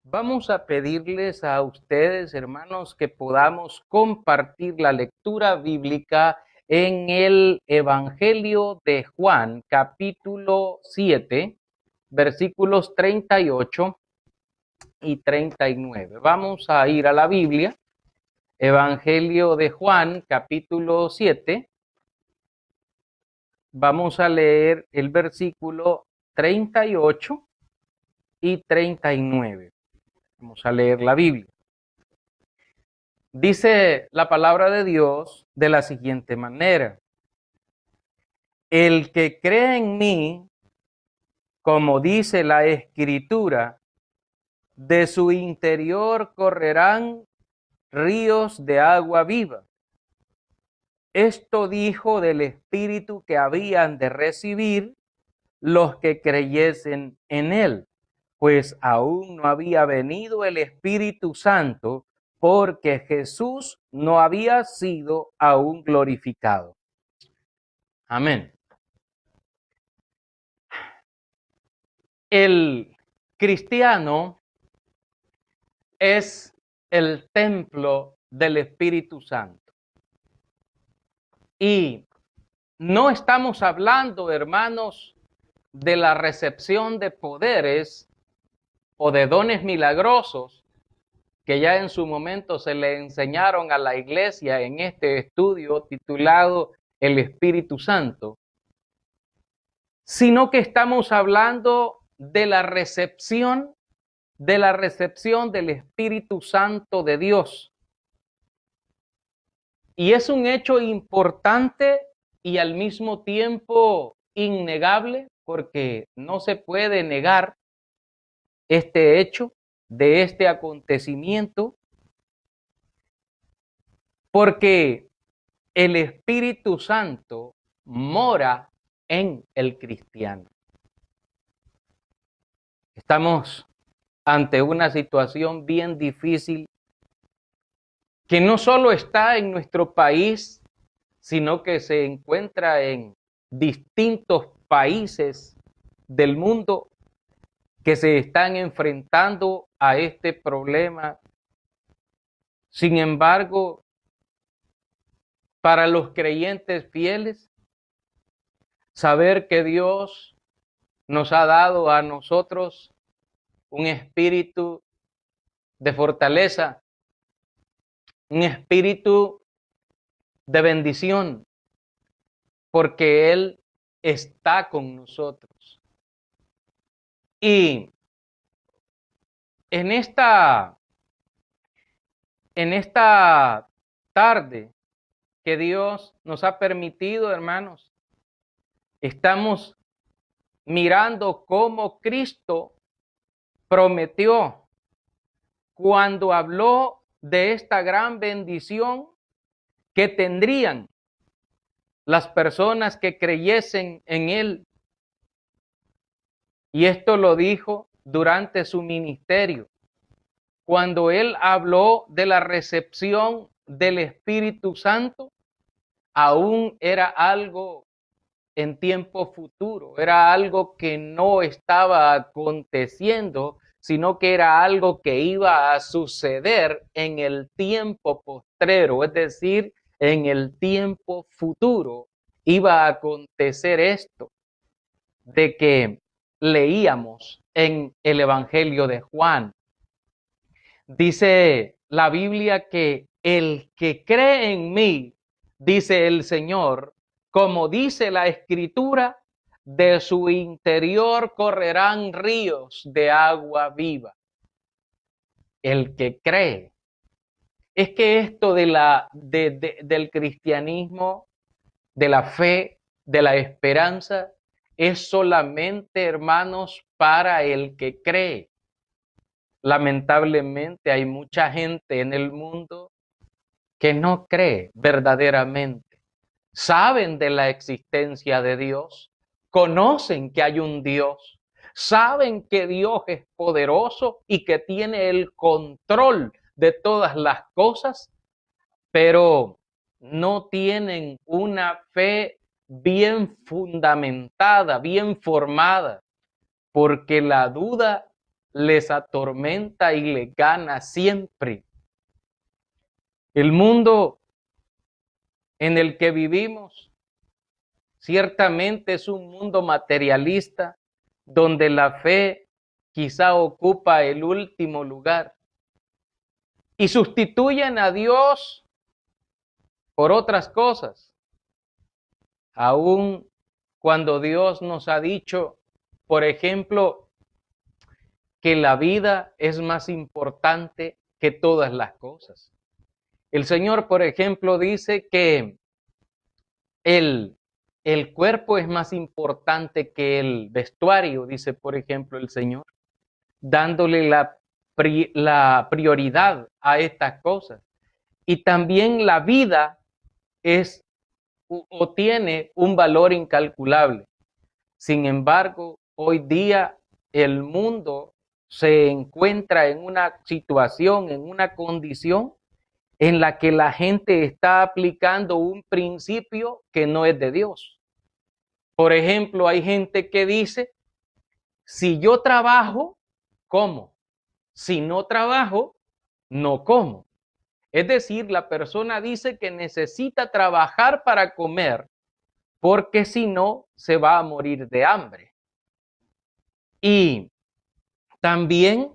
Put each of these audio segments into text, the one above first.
Vamos a pedirles a ustedes, hermanos, que podamos compartir la lectura bíblica en el Evangelio de Juan, capítulo 7, versículos 38 y 39. Vamos a ir a la Biblia, Evangelio de Juan, capítulo 7. Vamos a leer el versículo 38 y 39. Vamos a leer la Biblia. Dice la palabra de Dios de la siguiente manera: el que cree en mí, como dice la Escritura, de su interior correrán ríos de agua viva. Esto dijo del Espíritu que habían de recibir los que creyesen en él, pues aún no había venido el Espíritu Santo, porque Jesús no había sido aún glorificado. Amén. El cristiano es el templo del Espíritu Santo. Y no estamos hablando, hermanos, de la recepción de poderes o de dones milagrosos que ya en su momento se le enseñaron a la iglesia en este estudio titulado El Espíritu Santo, sino que estamos hablando de la recepción del Espíritu Santo de Dios. Y es un hecho importante y al mismo tiempo innegable, porque no se puede negar este hecho de este acontecimiento, porque el Espíritu Santo mora en el cristiano. Estamos ante una situación bien difícil que no solo está en nuestro país, sino que se encuentra en distintos países del mundo que se están enfrentando a este problema. Sin embargo, para los creyentes fieles, saber que Dios nos ha dado a nosotros un espíritu de fortaleza, un espíritu de bendición, porque Él está con nosotros. Y en esta tarde que Dios nos ha permitido, hermanos, estamos mirando cómo Cristo prometió cuando habló de esta gran bendición que tendrían las personas que creyesen en Él. Y esto lo dijo durante su ministerio, cuando Él habló de la recepción del Espíritu Santo. Aún era algo en tiempo futuro, era algo que no estaba aconteciendo, sino que era algo que iba a suceder en el tiempo postrero, es decir, en el tiempo futuro iba a acontecer esto de que leíamos en el Evangelio de Juan. Dice la Biblia que el que cree en mí, dice el Señor, como dice la Escritura, de su interior correrán ríos de agua viva. El que cree. Es que esto del cristianismo, de la fe, de la esperanza, es solamente, hermanos, para el que cree. Lamentablemente hay mucha gente en el mundo que no cree verdaderamente. Saben de la existencia de Dios, conocen que hay un Dios, saben que Dios es poderoso y que tiene el control de todas las cosas, pero no tienen una fe bien fundamentada, bien formada, porque la duda les atormenta y les gana siempre. El mundo en el que vivimos ciertamente es un mundo materialista donde la fe quizá ocupa el último lugar y sustituyen a Dios por otras cosas. Aún cuando Dios nos ha dicho, por ejemplo, que la vida es más importante que todas las cosas. El Señor, por ejemplo, dice que el cuerpo es más importante que el vestuario, dice, por ejemplo, el Señor, dándole la prioridad a estas cosas. Y también la vida es o tiene un valor incalculable. Sin embargo, hoy día el mundo se encuentra en una situación, en una condición en la que la gente está aplicando un principio que no es de Dios. Por ejemplo, hay gente que dice, si yo trabajo, como. Si no trabajo, no como. Es decir, la persona dice que necesita trabajar para comer, porque si no, se va a morir de hambre. Y también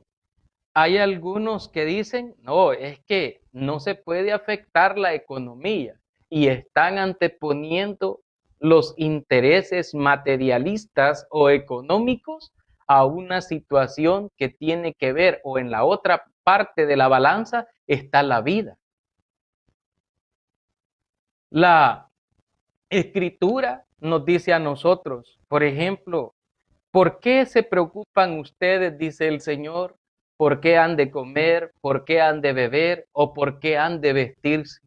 hay algunos que dicen, no, es que no se puede afectar la economía y están anteponiendo los intereses materialistas o económicos a una situación que tiene que ver, o en la otra parte de la balanza está la vida. La Escritura nos dice a nosotros, por ejemplo, ¿por qué se preocupan ustedes, dice el Señor? ¿Por qué han de comer? ¿Por qué han de beber? ¿O por qué han de vestirse?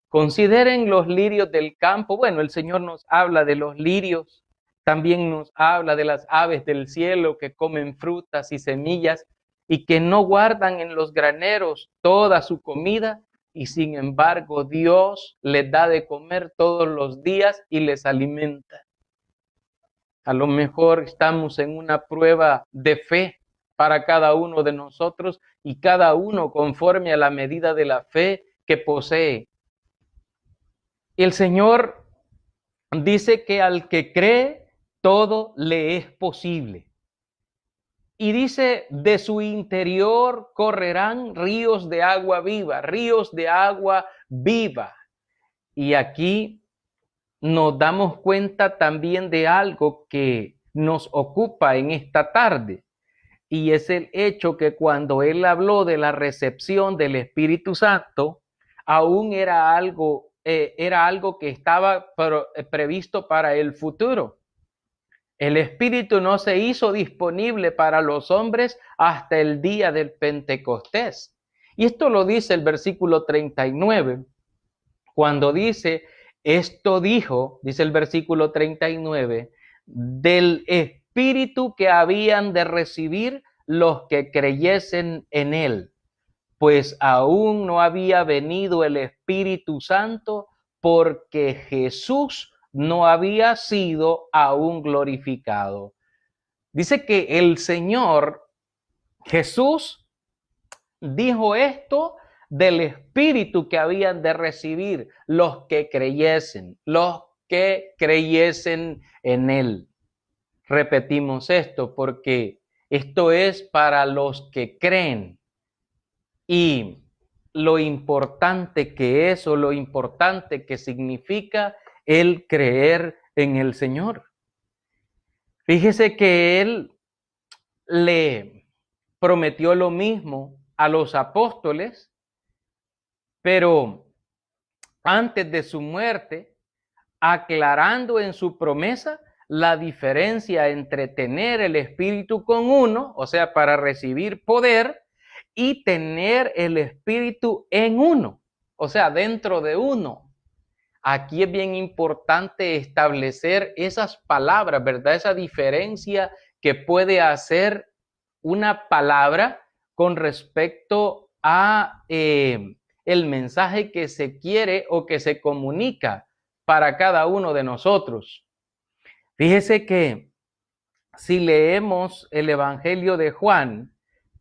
Consideren los lirios del campo. Bueno, el Señor nos habla de los lirios, también nos habla de las aves del cielo que comen frutas y semillas y que no guardan en los graneros toda su comida, y sin embargo Dios les da de comer todos los días y les alimenta. A lo mejor estamos en una prueba de fe para cada uno de nosotros y cada uno conforme a la medida de la fe que posee. El Señor dice que al que cree, todo le es posible. Y dice, de su interior correrán ríos de agua viva, ríos de agua viva. Y aquí nos damos cuenta también de algo que nos ocupa en esta tarde. Y es el hecho que cuando él habló de la recepción del Espíritu Santo, aún era algo que estaba previsto para el futuro. El Espíritu no se hizo disponible para los hombres hasta el día del Pentecostés. Y esto lo dice el versículo 39, cuando dice, esto dijo, dice el versículo 39, del Espíritu que habían de recibir los que creyesen en él, pues aún no había venido el Espíritu Santo porque Jesús no había sido aún glorificado. Dice que el Señor Jesús dijo esto del Espíritu que habían de recibir los que creyesen en él. Repetimos esto porque esto es para los que creen. Y lo importante que es, o lo importante que significa el creer en el Señor. Fíjese que Él le prometió lo mismo a los apóstoles, pero antes de su muerte, aclarando en su promesa la diferencia entre tener el Espíritu con uno, o sea, para recibir poder, y tener el Espíritu en uno, o sea, dentro de uno. Aquí es bien importante establecer esas palabras, ¿verdad? Esa diferencia que puede hacer una palabra con respecto a el mensaje que se quiere o que se comunica para cada uno de nosotros. Fíjese que si leemos el Evangelio de Juan,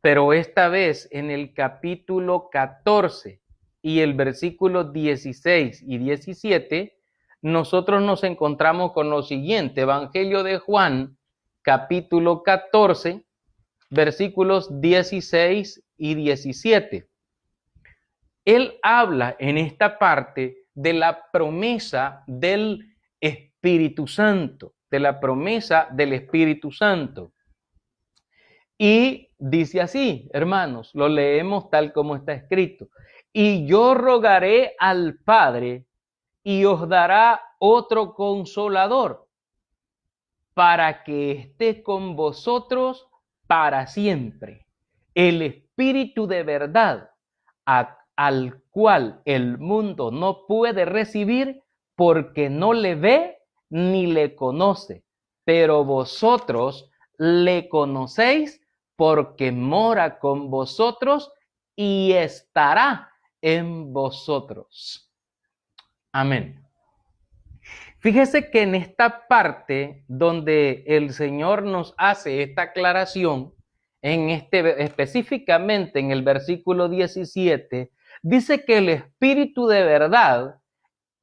pero esta vez en el capítulo 14 y el versículo 16 y 17, nosotros nos encontramos con lo siguiente: Evangelio de Juan, capítulo 14, versículos 16 y 17. Él habla en esta parte de la promesa del Espíritu Santo, de la promesa del Espíritu Santo. Y dice así, hermanos, lo leemos tal como está escrito: y yo rogaré al Padre y os dará otro consolador para que esté con vosotros para siempre, el Espíritu de verdad, al cual el mundo no puede recibir porque no le ve ni le conoce, pero vosotros le conocéis porque mora con vosotros y estará en vosotros. Amén. Fíjese que en esta parte donde el Señor nos hace esta aclaración, específicamente en el versículo 17, dice que el Espíritu de verdad,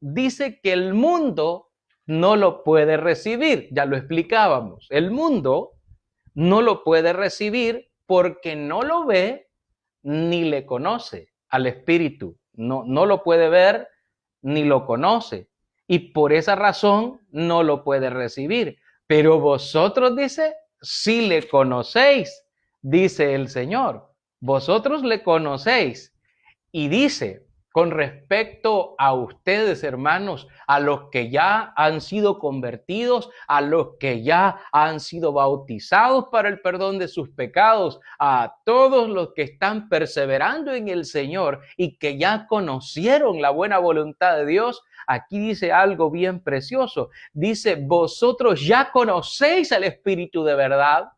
dice que el mundo no lo puede recibir. Ya lo explicábamos. El mundo no lo puede recibir porque no lo ve ni le conoce al Espíritu. No lo puede ver ni lo conoce. Y por esa razón no lo puede recibir. Pero vosotros, dice, sí le conocéis, dice el Señor. Vosotros le conocéis. Y dice, con respecto a ustedes, hermanos, a los que ya han sido convertidos, a los que ya han sido bautizados para el perdón de sus pecados, a todos los que están perseverando en el Señor y que ya conocieron la buena voluntad de Dios, aquí dice algo bien precioso. Dice, vosotros ya conocéis al Espíritu de verdad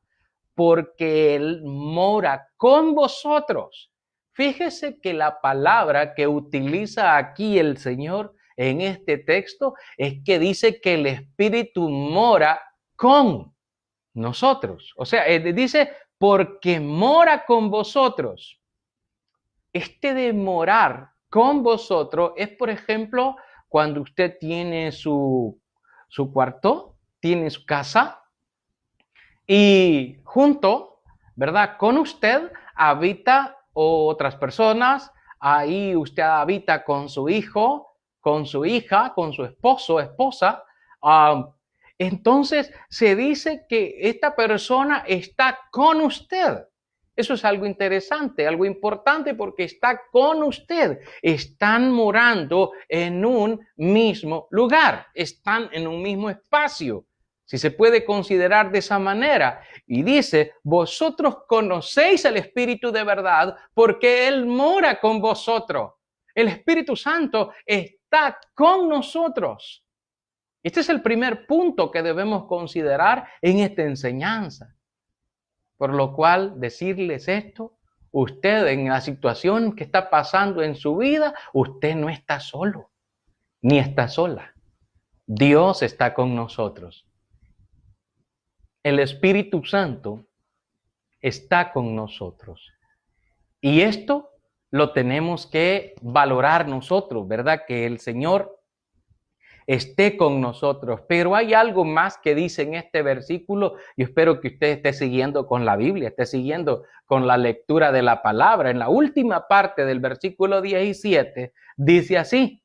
porque Él mora con vosotros. Fíjese que la palabra que utiliza aquí el Señor en este texto es que dice que el Espíritu mora con nosotros. O sea, dice, porque mora con vosotros. Este de morar con vosotros es, por ejemplo, cuando usted tiene su cuarto, tiene su casa y junto, ¿verdad? Con usted habita otras personas, ahí usted habita con su hijo, con su hija, con su esposo, esposa. Entonces se dice que esta persona está con usted. Eso es algo interesante, algo importante porque está con usted. Están morando en un mismo lugar, están en un mismo espacio, si se puede considerar de esa manera. Y dice, vosotros conocéis al Espíritu de verdad porque Él mora con vosotros. El Espíritu Santo está con nosotros. Este es el primer punto que debemos considerar en esta enseñanza. Por lo cual, decirles esto, usted en la situación que está pasando en su vida, usted no está solo, ni está sola. Dios está con nosotros. El Espíritu Santo está con nosotros. Y esto lo tenemos que valorar nosotros, ¿verdad? Que el Señor esté con nosotros. Pero hay algo más que dice en este versículo. Yo espero que usted esté siguiendo con la Biblia, esté siguiendo con la lectura de la palabra. En la última parte del versículo 17 dice así: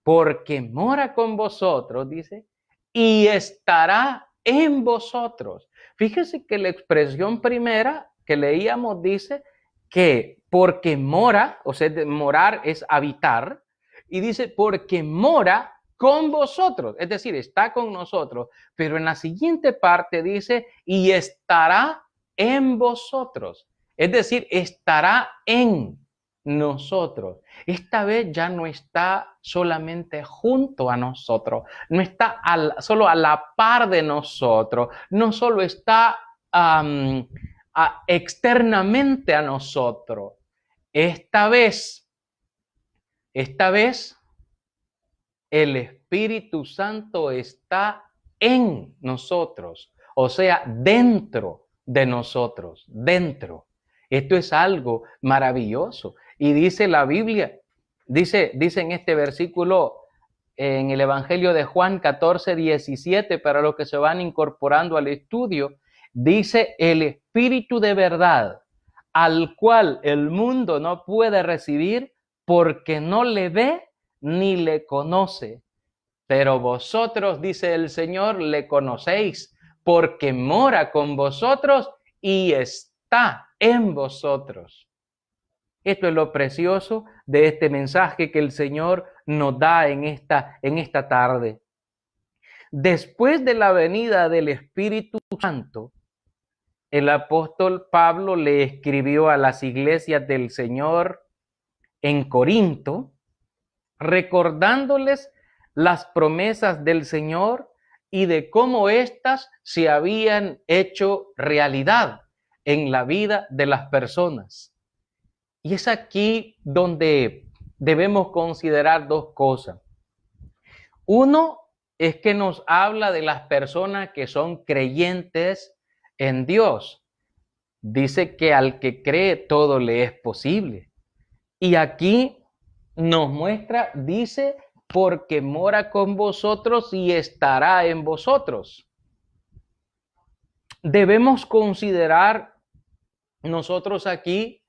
porque mora con vosotros, dice, y estará en vosotros. Fíjese que la expresión primera que leíamos dice que porque mora, o sea, morar es habitar, y dice porque mora con vosotros, es decir, está con nosotros, pero en la siguiente parte dice y estará en vosotros, es decir, estará en nosotros. Esta vez ya no está solamente junto a nosotros, no está solo a la par de nosotros, no solo está externamente a nosotros. Esta vez, el Espíritu Santo está en nosotros. o sea, dentro de nosotros, dentro. Esto es algo maravilloso. Y dice la Biblia, dice en este versículo, en el Evangelio de Juan 14:17, para los que se van incorporando al estudio, dice: el Espíritu de verdad, al cual el mundo no puede recibir porque no le ve ni le conoce. Pero vosotros, dice el Señor, le conocéis porque mora con vosotros y está en vosotros. Esto es lo precioso de este mensaje que el Señor nos da en esta tarde. Después de la venida del Espíritu Santo, el apóstol Pablo le escribió a las iglesias del Señor en Corinto, recordándoles las promesas del Señor y de cómo éstas se habían hecho realidad en la vida de las personas. Y es aquí donde debemos considerar dos cosas. Uno es que nos habla de las personas que son creyentes en Dios. Dice que al que cree todo le es posible. Y aquí nos muestra, dice, porque mora con vosotros y estará en vosotros. Debemos considerar nosotros aquí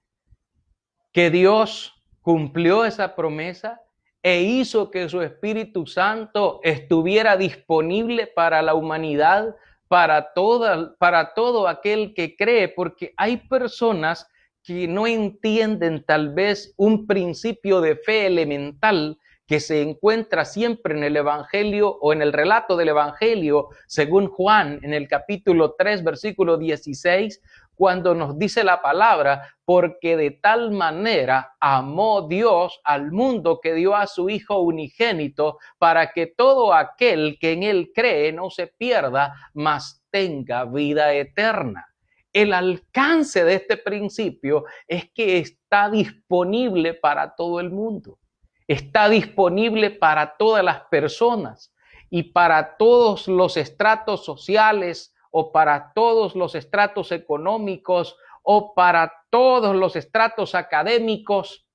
que Dios cumplió esa promesa e hizo que su Espíritu Santo estuviera disponible para la humanidad, para todo aquel que cree, porque hay personas que no entienden tal vez un principio de fe elemental que se encuentra siempre en el Evangelio o en el relato del Evangelio, según Juan, en el capítulo 3, versículo 16, cuando nos dice la palabra: porque de tal manera amó Dios al mundo que dio a su Hijo unigénito, para que todo aquel que en él cree no se pierda, mas tenga vida eterna. El alcance de este principio es que está disponible para todo el mundo. Está disponible para todas las personas y para todos los estratos sociales o para todos los estratos económicos o para todos los estratos académicos,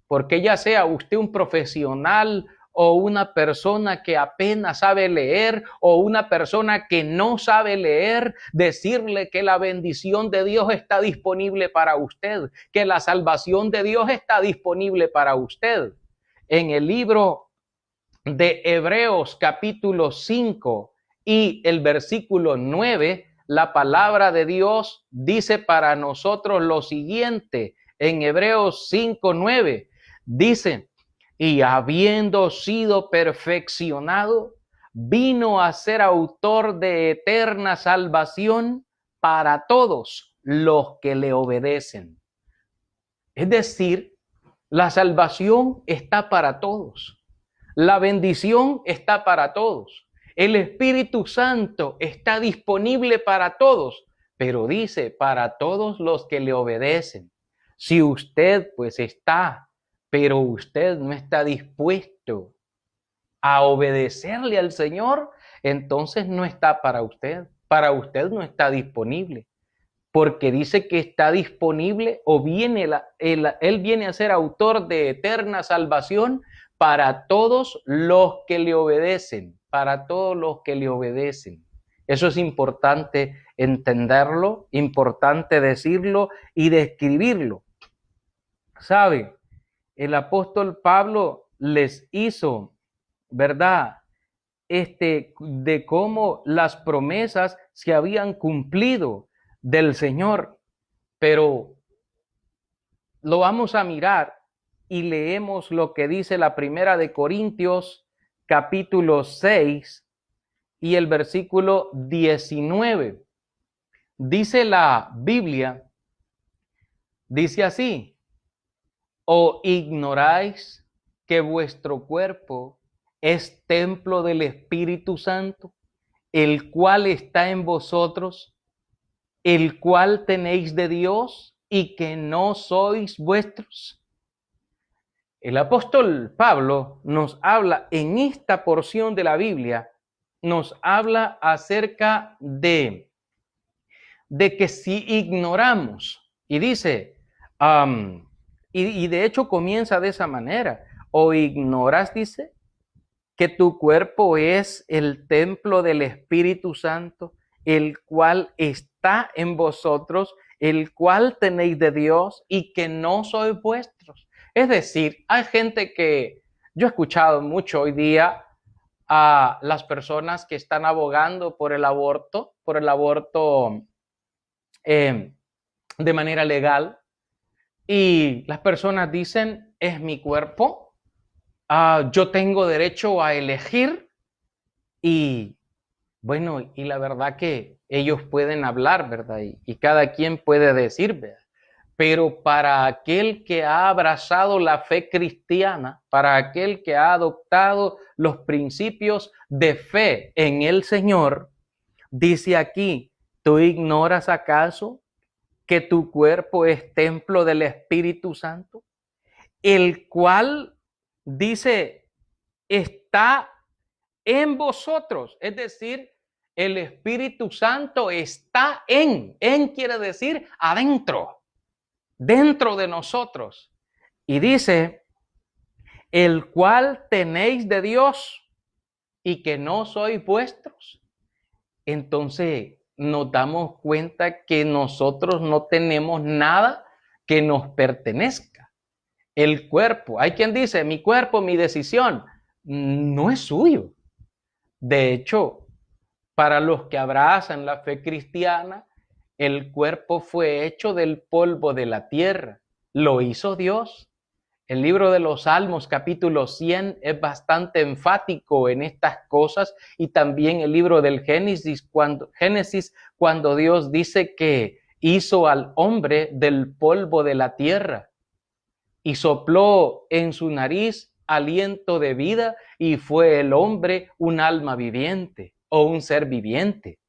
porque ya sea usted un profesional o una persona que apenas sabe leer o una persona que no sabe leer, decirle que la bendición de Dios está disponible para usted, que la salvación de Dios está disponible para usted. En el libro de Hebreos capítulo 5 y el versículo 9, la palabra de Dios dice para nosotros lo siguiente. En Hebreos 5:9 dice: y habiendo sido perfeccionado, vino a ser autor de eterna salvación para todos los que le obedecen. Es decir, la salvación está para todos. La bendición está para todos. El Espíritu Santo está disponible para todos, pero dice para todos los que le obedecen. Si usted pues está, pero usted no está dispuesto a obedecerle al Señor, entonces no está para usted. Para usted no está disponible, porque dice que está disponible o Él viene a ser autor de eterna salvación para todos los que le obedecen, para todos los que le obedecen. Eso es importante entenderlo, importante decirlo y describirlo. ¿Sabe? El apóstol Pablo les hizo, ¿verdad? De cómo las promesas se habían cumplido del Señor, pero lo vamos a mirar y leemos lo que dice la primera de Corintios capítulo 6 y el versículo 19. Dice la Biblia, dice así: ¿o ignoráis que vuestro cuerpo es templo del Espíritu Santo, el cual está en vosotros, el cual tenéis de Dios y que no sois vuestros? El apóstol Pablo nos habla en esta porción de la Biblia nos habla acerca de que si ignoramos, y dice, y de hecho comienza de esa manera, o ignoras, dice, que tu cuerpo es el templo del Espíritu Santo, el cual está en vosotros, el cual tenéis de Dios y que no sois vuestros. Es decir, hay gente que yo he escuchado mucho hoy día a las personas que están abogando por el aborto de manera legal, y las personas dicen, es mi cuerpo, yo tengo derecho a elegir, y bueno, y la verdad que ellos pueden hablar, ¿verdad? Y cada quien puede decir, ¿verdad? Pero para aquel que ha abrazado la fe cristiana, para aquel que ha adoptado los principios de fe en el Señor, dice aquí, ¿tú ignoras acaso que tu cuerpo es templo del Espíritu Santo? El cual, dice, está en vosotros. Es decir, el Espíritu Santo está en quiere decir adentro, dentro de nosotros. Y dice, el cual tenéis de Dios y que no sois vuestros. Entonces nos damos cuenta que nosotros no tenemos nada que nos pertenezca. El cuerpo, hay quien dice, mi cuerpo, mi decisión, no es suyo. De hecho, para los que abrazan la fe cristiana, el cuerpo fue hecho del polvo de la tierra. Lo hizo Dios. El libro de los Salmos, capítulo 100, es bastante enfático en estas cosas, y también el libro del Génesis, cuando Dios dice que hizo al hombre del polvo de la tierra y sopló en su nariz aliento de vida, y fue el hombre un alma viviente o un ser viviente.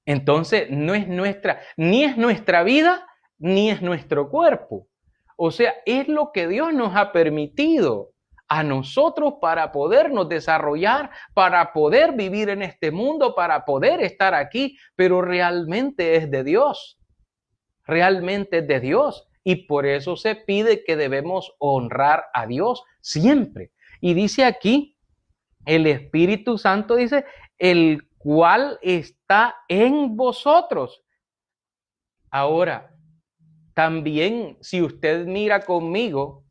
Entonces no es nuestra, ni es nuestra vida, ni es nuestro cuerpo. O sea, es lo que Dios nos ha permitido a nosotros para podernos desarrollar, para poder vivir en este mundo, para poder estar aquí, pero realmente es de Dios. Realmente es de Dios. Y por eso se pide que debemos honrar a Dios siempre. Y dice aquí, el Espíritu Santo dice, el cual está en vosotros. Ahora, también, si usted mira conmigo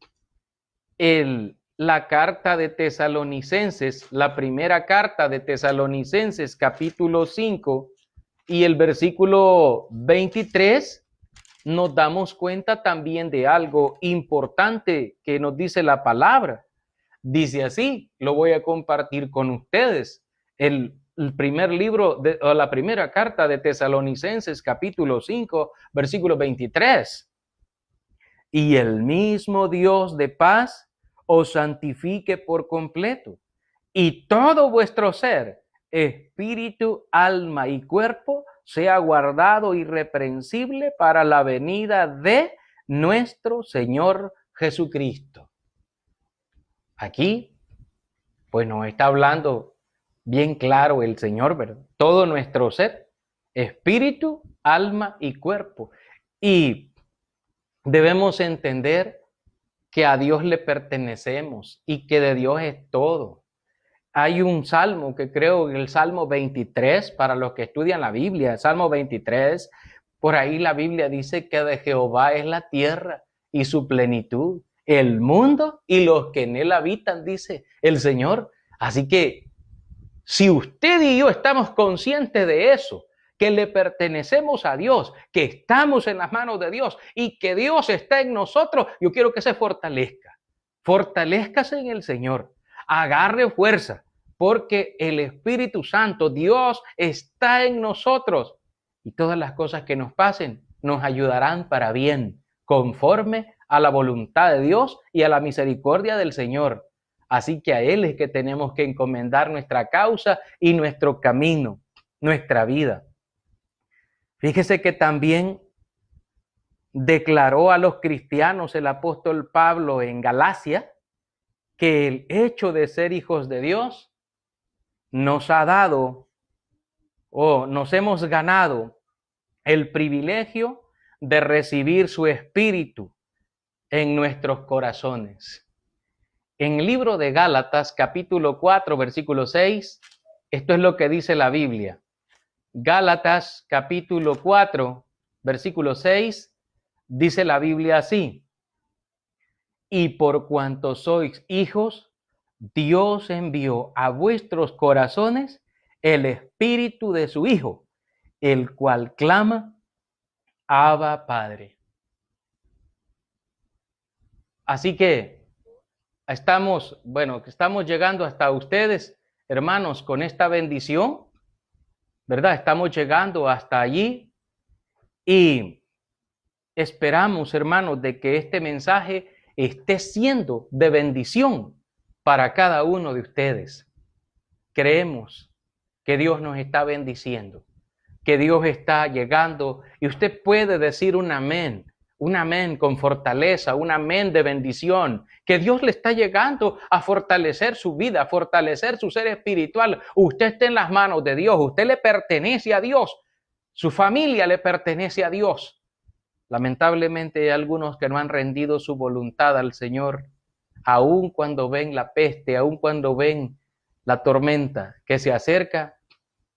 la carta de Tesalonicenses, la primera carta de Tesalonicenses, capítulo 5 y el versículo 23, nos damos cuenta también de algo importante que nos dice la palabra. Dice así, lo voy a compartir con ustedes. El primer libro, o la primera carta de Tesalonicenses, capítulo 5, versículo 23. Y el mismo Dios de paz os santifique por completo, y todo vuestro ser, espíritu, alma y cuerpo, sea guardado irreprensible para la venida de nuestro Señor Jesucristo. Aquí, pues nos está hablando bien claro el Señor, ¿verdad? Todo nuestro ser, espíritu, alma y cuerpo. Y debemos entender que a Dios le pertenecemos y que de Dios es todo. Hay un salmo que creo que el Salmo 23, para los que estudian la Biblia, el Salmo 23, por ahí la Biblia dice que de Jehová es la tierra y su plenitud, el mundo y los que en él habitan, dice el Señor. Así que si usted y yo estamos conscientes de eso, que le pertenecemos a Dios, que estamos en las manos de Dios y que Dios está en nosotros, yo quiero que se fortalezca. Fortalézcase en el Señor. Agarre fuerza, porque el Espíritu Santo, Dios, está en nosotros. Y todas las cosas que nos pasen nos ayudarán para bien, conforme a la voluntad de Dios y a la misericordia del Señor. Así que a Él es que tenemos que encomendar nuestra causa y nuestro camino, nuestra vida. Fíjese que también declaró a los cristianos el apóstol Pablo en Galacia que el hecho de ser hijos de Dios nos ha dado o nos hemos ganado el privilegio de recibir su Espíritu en nuestros corazones. En el libro de Gálatas, capítulo 4, versículo 6, esto es lo que dice la Biblia. Gálatas, capítulo 4, versículo 6, dice la Biblia así: y por cuanto sois hijos, Dios envió a vuestros corazones el Espíritu de su Hijo, el cual clama, Abba, Padre. Así que estamos llegando hasta ustedes, hermanos, con esta bendición, ¿verdad? Estamos llegando hasta allí y esperamos, hermanos, de que este mensaje esté siendo de bendición para cada uno de ustedes. Creemos que Dios nos está bendiciendo, que Dios está llegando y usted puede decir un amén con fortaleza, un amén de bendición, que Dios le está llegando a fortalecer su vida, a fortalecer su ser espiritual. Usted está en las manos de Dios, usted le pertenece a Dios, su familia le pertenece a Dios. Lamentablemente hay algunos que no han rendido su voluntad al Señor, aun cuando ven la peste, aun cuando ven la tormenta que se acerca,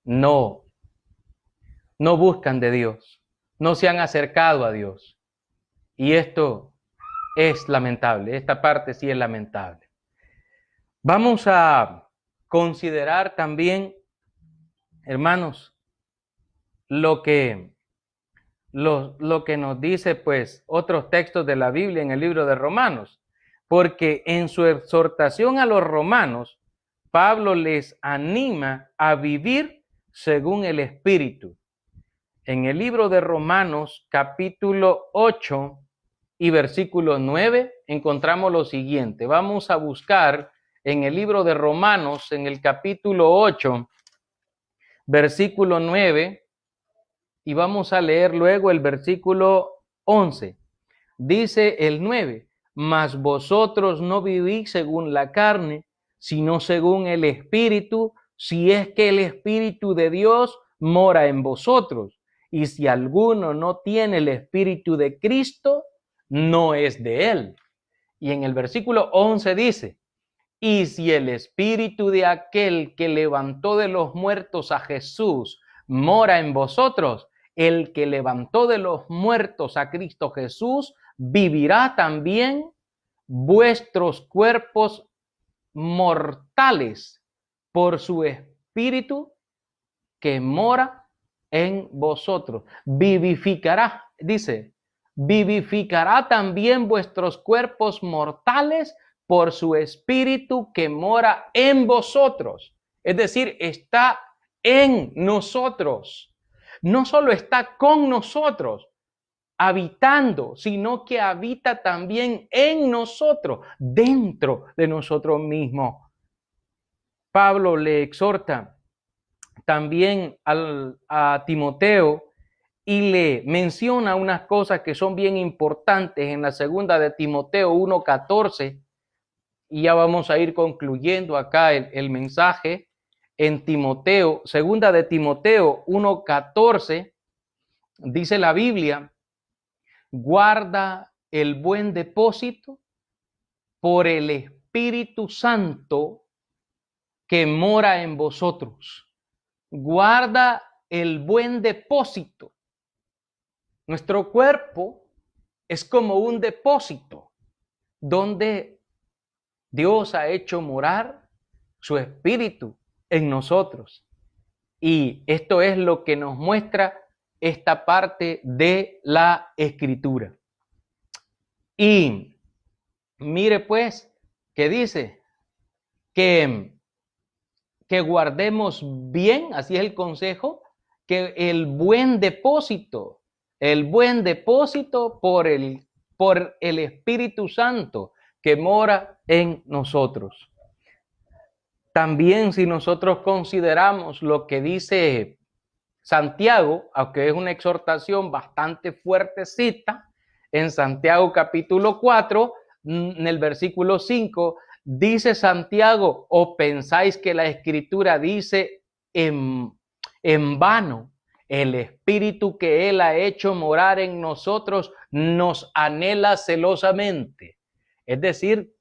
no buscan de Dios, no se han acercado a Dios. Y esto es lamentable, esta parte sí es lamentable. Vamos a considerar también, hermanos, lo que nos dice pues otros textos de la Biblia en el libro de Romanos, porque en su exhortación a los romanos, Pablo les anima a vivir según el Espíritu. En el libro de Romanos, capítulo 8 y versículo 9, encontramos lo siguiente. Vamos a buscar en el libro de Romanos, en el capítulo 8, versículo 9, y vamos a leer luego el versículo 11. Dice el 9, mas vosotros no vivís según la carne, sino según el Espíritu, si es que el Espíritu de Dios mora en vosotros. Y si alguno no tiene el Espíritu de Cristo, no es de él. Y en el versículo 11 dice, y si el Espíritu de aquel que levantó de los muertos a Jesús mora en vosotros, el que levantó de los muertos a Cristo Jesús, vivirá también vuestros cuerpos mortales por su Espíritu que mora en vosotros. Vivificará, dice, vivificará también vuestros cuerpos mortales por su Espíritu que mora en vosotros. Es decir, está en nosotros. No solo está con nosotros, habitando, sino que habita también en nosotros, dentro de nosotros mismos. Pablo le exhorta también a Timoteo y le menciona unas cosas que son bien importantes en la segunda de Timoteo 1:14, y ya vamos a ir concluyendo acá el mensaje. En Timoteo, segunda de Timoteo 1:14, dice la Biblia, guarda el buen depósito por el Espíritu Santo que mora en vosotros. Guarda el buen depósito. Nuestro cuerpo es como un depósito donde Dios ha hecho morar su Espíritu en nosotros. Y esto es lo que nos muestra esta parte de la Escritura. Y mire pues que dice que guardemos bien, así es el consejo, que el buen depósito por el Espíritu Santo que mora en nosotros. También si nosotros consideramos lo que dice Santiago, aunque es una exhortación bastante fuertecita, en Santiago capítulo 4, en el versículo 5, Dice Santiago, ¿o pensáis que la Escritura dice en vano? El Espíritu que Él ha hecho morar en nosotros nos anhela celosamente. Es decir,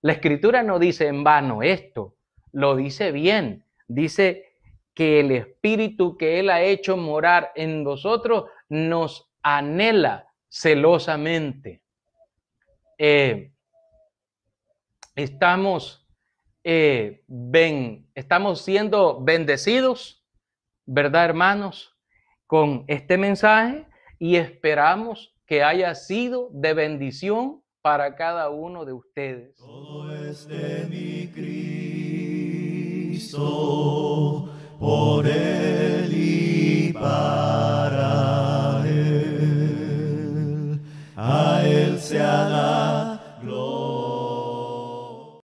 la Escritura no dice en vano esto, lo dice bien. Dice que el Espíritu que Él ha hecho morar en nosotros nos anhela celosamente. Estamos siendo bendecidos, ¿verdad, hermanos? Con este mensaje, y esperamos que haya sido de bendición para cada uno de ustedes. Todo es de mi Cristo, por Él y para